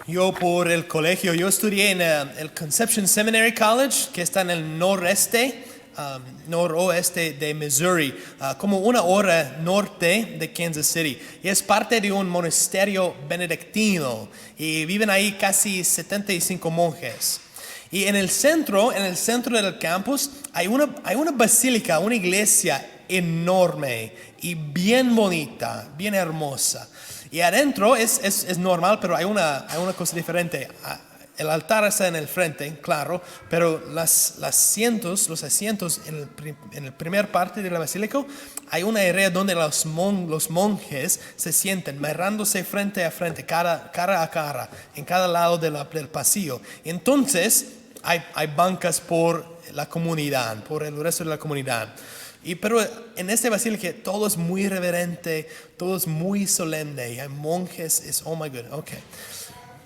Yo por el colegio, yo estudié en el Conception Seminary College, que está en el noroeste de Missouri, como una hora norte de Kansas City. Y es parte de un monasterio benedictino y viven ahí casi 75 monjes. Y en el centro del campus hay una basílica, una iglesia enorme y bien bonita, bien hermosa. Y adentro es normal, pero hay una cosa diferente. El altar está en el frente, claro, pero los asientos en el primer parte de la basílica, hay una área donde los monjes se sienten mirándose frente a frente, cara a cara, en cada lado del pasillo. Entonces hay bancas por la comunidad, por el resto de la comunidad. Pero en este basílica todo es muy reverente, todo es muy solemne. Y hay monjes, oh my God, ok.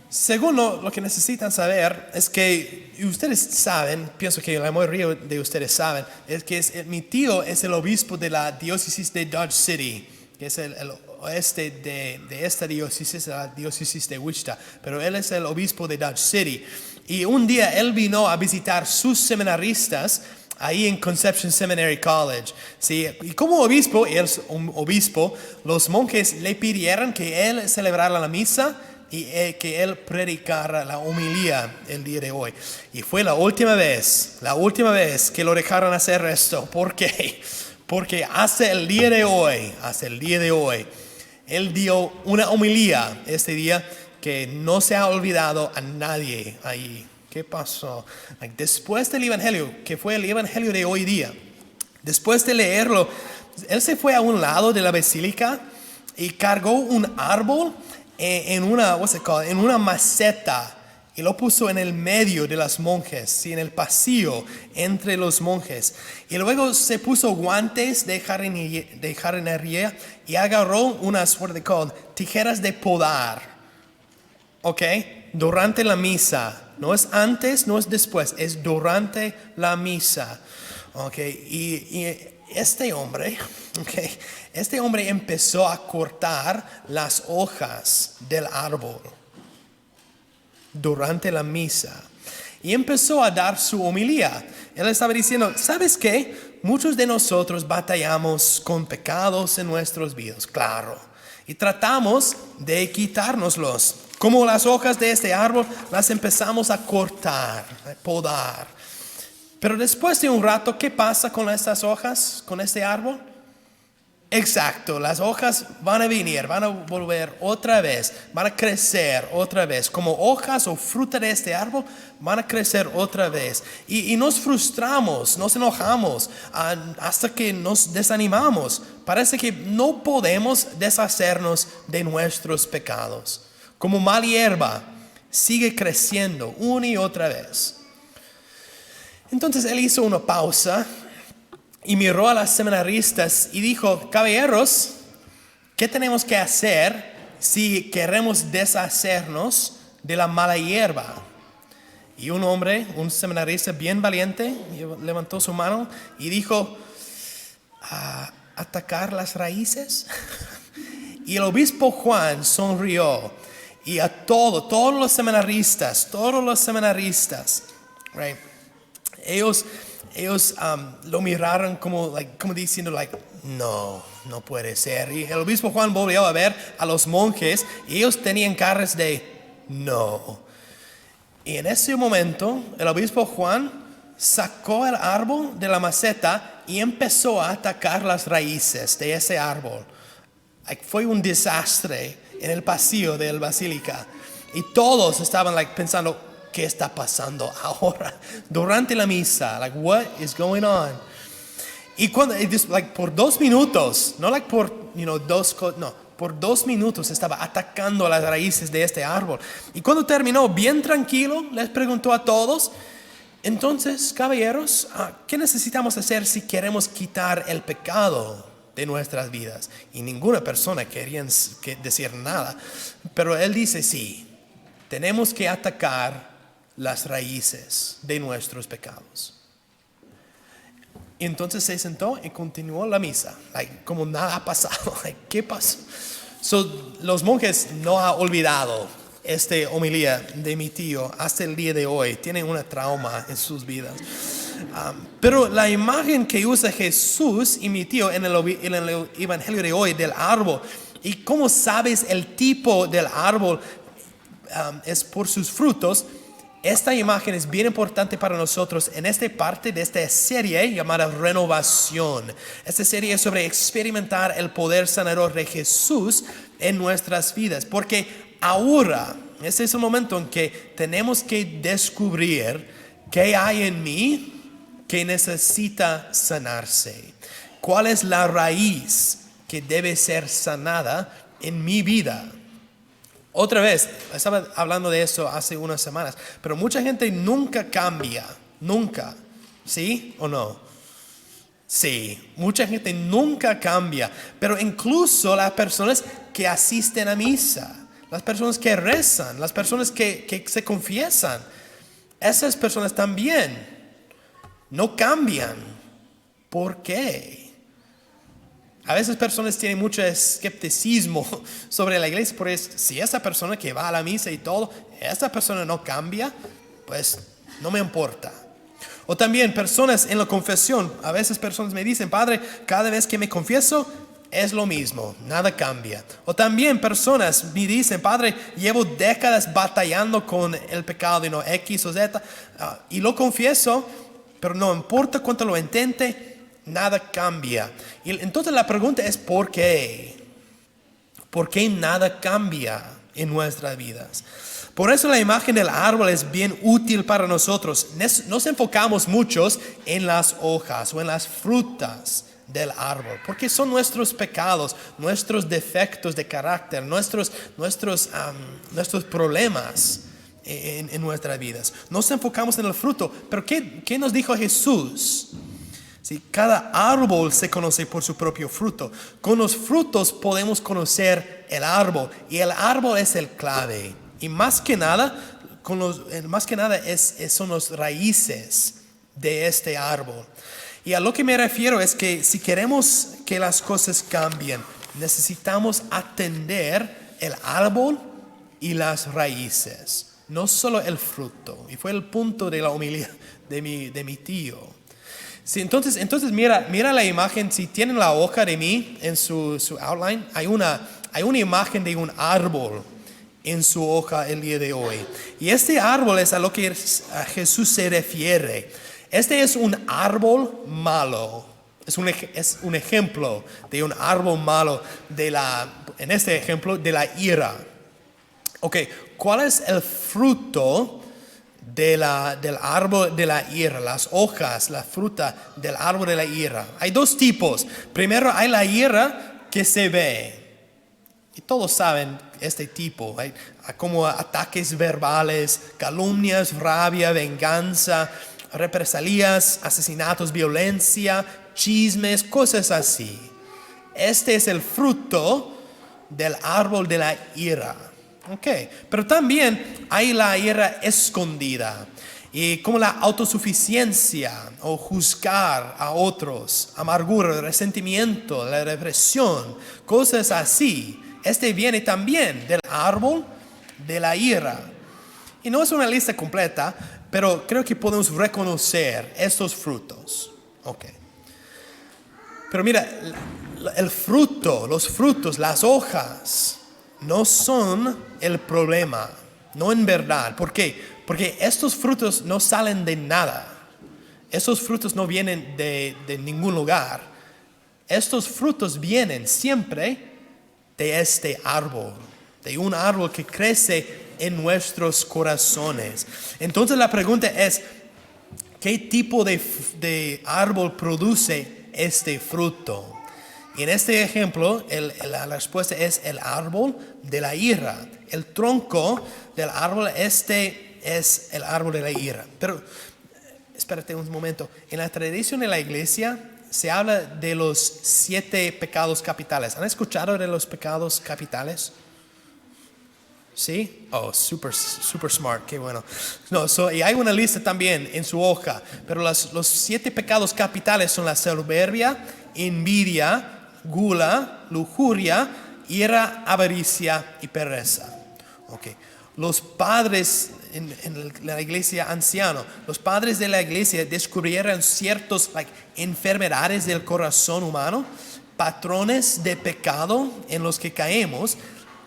Segundo, lo que necesitan saber es que ustedes saben, pienso que la mayoría de ustedes saben, es que mi tío es el obispo de la diócesis de Dodge City, que es el oeste de esta diócesis, la diócesis de Wichita, pero él es el obispo de Dodge City. Y un día él vino a visitar sus seminaristas ahí en Conception Seminary College. ¿Sí? Y como obispo, él es un obispo, los monjes le pidieron que él celebrara la misa y que él predicara la homilía el día de hoy. Y fue la última vez que lo dejaron hacer esto. ¿Por qué? Porque hasta el día de hoy, él dio una homilía este día que no se ha olvidado a nadie ahí. ¿Qué pasó? Después del evangelio, que fue el evangelio de hoy día, después de leerlo, él se fue a un lado de la basílica y cargó un árbol en una maceta y lo puso en el medio de los monjes, ¿sí? En el pasillo entre los monjes. Y luego se puso guantes de jardinería y agarró unas tijeras de podar, ¿ok? Durante la misa. No es antes, no es después, es durante la misa. Okay. Y este hombre empezó a cortar las hojas del árbol durante la misa. Y empezó a dar su homilía. Él estaba diciendo, ¿sabes qué? Muchos de nosotros batallamos con pecados en nuestras vidas, claro. Y tratamos de quitárnoslos. Como las hojas de este árbol, las empezamos a cortar, a podar. Pero después de un rato, ¿qué pasa con estas hojas, con este árbol? Exacto, las hojas van a venir, van a volver otra vez, van a crecer otra vez. Como hojas o fruta de este árbol, van a crecer otra vez. Y nos frustramos, nos enojamos, hasta que nos desanimamos. Parece que no podemos deshacernos de nuestros pecados. Como mala hierba, sigue creciendo una y otra vez. Entonces él hizo una pausa y miró a las seminaristas y dijo, caballeros, ¿qué tenemos que hacer si queremos deshacernos de la mala hierba? Y un hombre, un seminarista bien valiente, levantó su mano y dijo, ¿atacar las raíces? Y el obispo Juan sonrió. Y a todos los seminaristas, right? Ellos lo miraron como diciendo, no puede ser. Y el obispo Juan volvió a ver a los monjes y ellos tenían caras de no. Y en ese momento, el obispo Juan sacó el árbol de la maceta y empezó a atacar las raíces de ese árbol. Fue un desastre en el pasillo de la basílica. Y todos estaban pensando, ¿qué está pasando ahora? Durante la misa, what is going on? Y cuando, por 2 minutos, no por 2 minutos estaba atacando las raíces de este árbol. Y cuando terminó, bien tranquilo, les preguntó a todos, entonces, caballeros, ¿qué necesitamos hacer si queremos quitar el pecado de nuestras vidas? Y ninguna persona quería decir nada, pero él dice, sí, tenemos que atacar las raíces de nuestros pecados. Y entonces se sentó y continuó la misa, como nada ha pasado. ¿Qué pasó? Los monjes no han olvidado esta homilía de mi tío hasta el día de hoy. Tiene una trauma en sus vidas. Pero la imagen que usa Jesús y mi tío en el Evangelio de hoy del árbol, y cómo sabes el tipo del árbol es por sus frutos. Esta imagen es bien importante para nosotros en esta parte de esta serie llamada Renovación. Esta serie es sobre experimentar el poder sanador de Jesús en nuestras vidas. Porque ahora, este es el momento en que tenemos que descubrir qué hay en mí que necesita sanarse. ¿Cuál es la raíz que debe ser sanada en mi vida? Otra vez, estaba hablando de eso hace unas semanas, pero mucha gente nunca cambia, nunca, ¿sí o no? Sí, mucha gente nunca cambia, pero incluso las personas que asisten a misa, las personas que rezan, las personas que se confiesan, esas personas también no cambian. ¿Por qué? A veces personas tienen mucho escepticismo sobre la iglesia, porque si esa persona que va a la misa y todo, esa persona no cambia, pues no me importa. O también personas en la confesión, a veces personas me dicen, padre, cada vez que me confieso es lo mismo, nada cambia. O también personas me dicen, padre, llevo décadas batallando con el pecado, no X o Z, y lo confieso, pero no importa cuánto lo intente, nada cambia. Y entonces la pregunta es ¿por qué? ¿Por qué nada cambia en nuestras vidas? Por eso la imagen del árbol es bien útil para nosotros. Nos enfocamos muchos en las hojas o en las frutas del árbol, porque son nuestros pecados, nuestros defectos de carácter, nuestros problemas en nuestras vidas. Nos enfocamos en el fruto, pero ¿qué nos dijo Jesús? Sí, cada árbol se conoce por su propio fruto. Con los frutos podemos conocer el árbol, y el árbol es el clave. Y más que nada son las raíces de este árbol. Y a lo que me refiero es que si queremos que las cosas cambien, necesitamos atender el árbol y las raíces, no solo el fruto. Y fue el punto de la homilía de mi tío. Sí, entonces mira la imagen. Si tienen la hoja de mí en su outline, hay una imagen de un árbol en su hoja el día de hoy. Y este árbol es a lo que Jesús se refiere. Este es un árbol malo. Es un ejemplo de un árbol malo en este ejemplo, de la ira. Ok, ¿cuál es el fruto del árbol de la ira? Las hojas, la fruta del árbol de la ira. Hay dos tipos. Primero hay la ira que se ve. Y todos saben este tipo. Hay como ataques verbales, calumnias, rabia, venganza, represalias, asesinatos, violencia, chismes, cosas así. Este es el fruto del árbol de la ira. Okay. Pero también hay la ira escondida, y como la autosuficiencia o juzgar a otros, amargura, resentimiento, la represión, cosas así. Este viene también del árbol de la ira. Y no es una lista completa, pero creo que podemos reconocer estos frutos. Okay. Pero mira, el fruto, los frutos, las hojas no son el problema, no en verdad. ¿Por qué? Porque estos frutos no salen de nada. Estos frutos no vienen de ningún lugar. Estos frutos vienen siempre de este árbol, de un árbol que crece en nuestros corazones. Entonces la pregunta es, ¿qué tipo de árbol produce este fruto? Y en este ejemplo, la respuesta es el árbol de la ira. El tronco del árbol, este es el árbol de la ira. Pero, espérate un momento. En la tradición de la iglesia se habla de los 7 pecados capitales. ¿Han escuchado de los pecados capitales? ¿Sí? Oh, super smart, qué bueno. No, y hay una lista también en su hoja. Pero los 7 pecados capitales son la soberbia, envidia, gula, lujuria, ira, avaricia y pereza. Okay. Los padres en la iglesia anciana, los padres de la iglesia descubrieron ciertas enfermedades del corazón humano, patrones de pecado en los que caemos,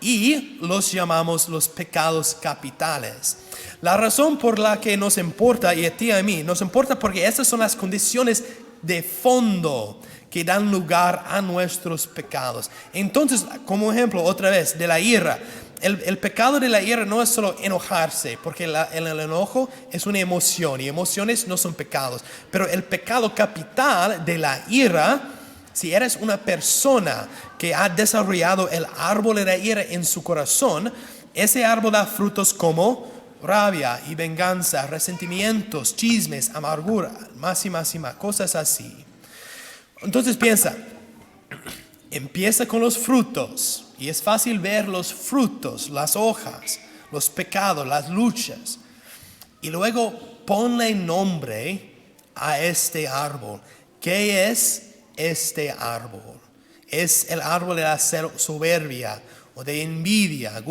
y los llamamos los pecados capitales. La razón por la que nos importa, y a ti y a mí, nos importa porque estas son las condiciones de fondo que dan lugar a nuestros pecados. Entonces, como ejemplo, otra vez, de la ira. El pecado de la ira no es solo enojarse, porque el enojo es una emoción y emociones no son pecados. Pero el pecado capital de la ira, si eres una persona que ha desarrollado el árbol de la ira en su corazón, ese árbol da frutos como rabia y venganza, resentimientos, chismes, amargura, más y más y más, cosas así. Entonces piensa, empieza con los frutos. Y es fácil ver los frutos, las hojas, los pecados, las luchas. Y luego ponle nombre a este árbol. ¿Qué es este árbol? ¿Es el árbol de la soberbia o de envidia?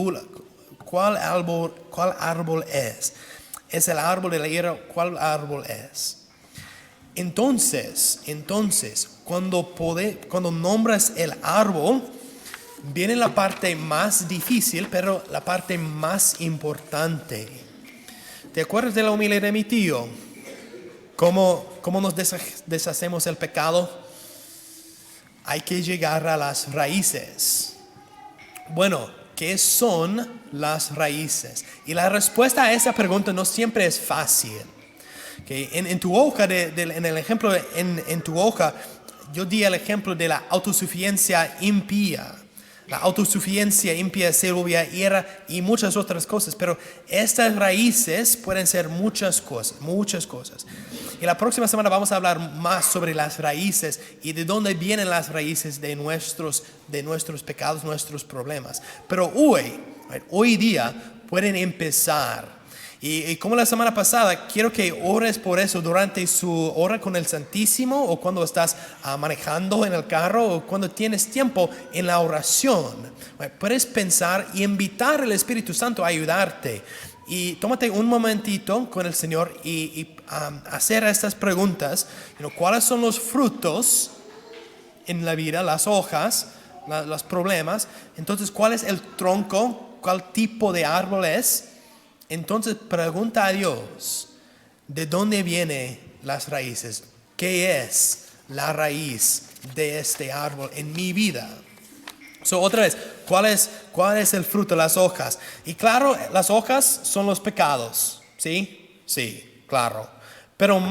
¿Cuál árbol es? ¿Es el árbol de la ira? ¿Cuál árbol es? Entonces, cuando nombras el árbol, viene la parte más difícil, pero la parte más importante. ¿Te acuerdas de la homilía de mi tío? ¿Cómo nos deshacemos del pecado? Hay que llegar a las raíces. Bueno, ¿qué son las raíces? Y la respuesta a esa pregunta no siempre es fácil. Okay. En tu hoja, en el ejemplo en tu hoja, yo di el ejemplo de la autosuficiencia impía. La autosuficiencia impía se volvía ira y muchas otras cosas, pero estas raíces pueden ser muchas cosas. Y la próxima semana vamos a hablar más sobre las raíces y de dónde vienen las raíces de nuestros pecados, nuestros problemas. Pero hoy día pueden empezar. Y como la semana pasada, quiero que ores por eso durante su hora con el Santísimo, o cuando estás manejando en el carro, o cuando tienes tiempo en la oración. Puedes pensar y invitar al Espíritu Santo a ayudarte. Y tómate un momentito con el Señor y hacer estas preguntas. ¿Cuáles son los frutos en la vida, las hojas, los problemas? Entonces, ¿cuál es el tronco? ¿Cuál tipo de árbol es? Entonces pregunta a Dios, ¿de dónde vienen las raíces? ¿Qué es la raíz de este árbol en mi vida? Otra vez, ¿cuál es el fruto? Las hojas. Y claro, las hojas son los pecados, ¿sí? Sí, claro. Pero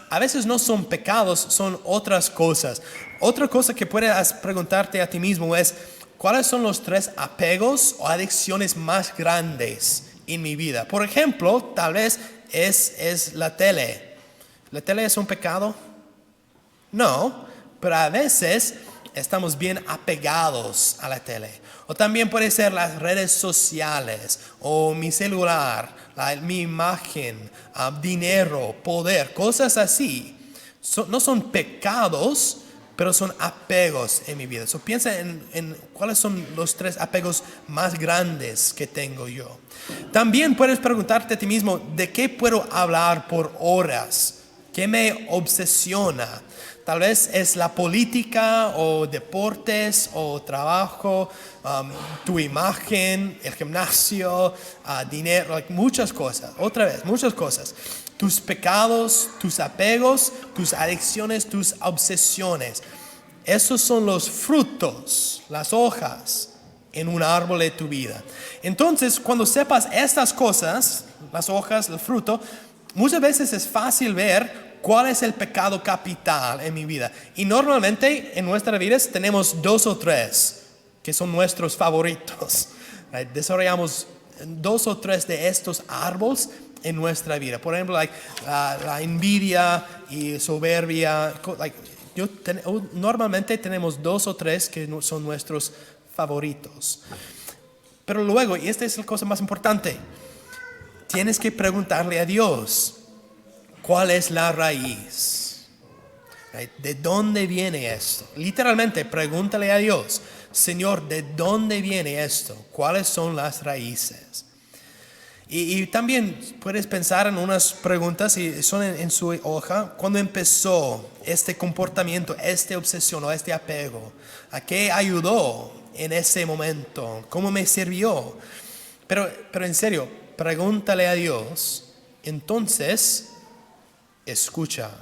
a veces no son pecados, son otras cosas. Otra cosa que puedes preguntarte a ti mismo es, ¿cuáles son los 3 apegos o adicciones más grandes en mi vida? Por ejemplo, tal vez es la tele. ¿La tele es un pecado? No, pero a veces estamos bien apegados a la tele. O también puede ser las redes sociales, o mi celular, mi imagen, dinero, poder, cosas así. No son pecados, pero son apegos en mi vida. Piensa en cuáles son los 3 apegos más grandes que tengo yo. También puedes preguntarte a ti mismo, ¿de qué puedo hablar por horas? ¿Qué me obsesiona? Tal vez es la política, o deportes, o trabajo, tu imagen, el gimnasio, dinero, muchas cosas. Otra vez, muchas cosas. Tus pecados, tus apegos, tus adicciones, tus obsesiones. Esos son los frutos, las hojas en un árbol de tu vida. Entonces, cuando sepas estas cosas, las hojas, el fruto, muchas veces es fácil ver cuál es el pecado capital en mi vida. Y normalmente en nuestras vidas tenemos 2 o 3 que son nuestros favoritos. Desarrollamos 2 o 3 de estos árboles en nuestra vida. Por ejemplo, la envidia y soberbia. Normalmente tenemos 2 o 3 que son nuestros favoritos. Pero luego, y esta es la cosa más importante, tienes que preguntarle a Dios, ¿cuál es la raíz? ¿De dónde viene esto? Literalmente, pregúntale a Dios, Señor, ¿de dónde viene esto? ¿Cuáles son las raíces? Y también puedes pensar en unas preguntas y son en su hoja. ¿Cuándo empezó este comportamiento, esta obsesión o este apego? ¿A qué ayudó en ese momento? ¿Cómo me sirvió? Pero en serio, pregúntale a Dios. Entonces, escucha.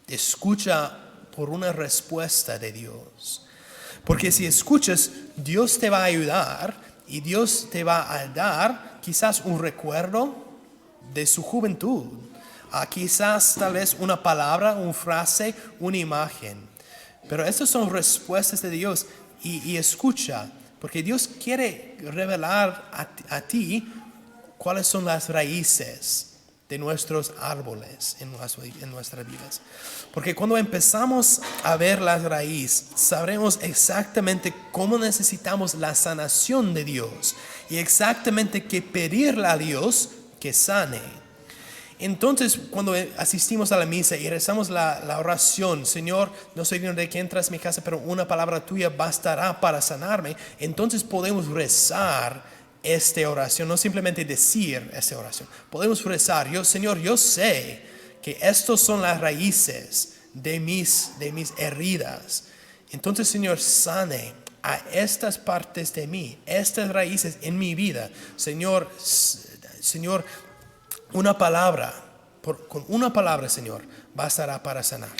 Escucha por una respuesta de Dios. Porque si escuchas, Dios te va a ayudar. Y Dios te va a dar quizás un recuerdo de su juventud. Quizás tal vez una palabra, una frase, una imagen. Pero estas son respuestas de Dios. Y escucha, porque Dios quiere revelar a ti cuáles son las raíces de nuestros árboles en nuestras vidas. Porque cuando empezamos a ver las raíces, sabremos exactamente cómo necesitamos la sanación de Dios y exactamente qué pedirle a Dios que sane. Entonces, cuando asistimos a la misa y rezamos la oración, Señor, no soy digno de que entras en mi casa, pero una palabra tuya bastará para sanarme, entonces podemos rezar esta oración, no simplemente decir esta oración. Podemos rezar, Señor, yo sé que estos son las raíces de mis heridas. Entonces, Señor, sane a estas partes de mí, estas raíces en mi vida. Señor, una palabra, con una palabra, Señor, bastará para sanar.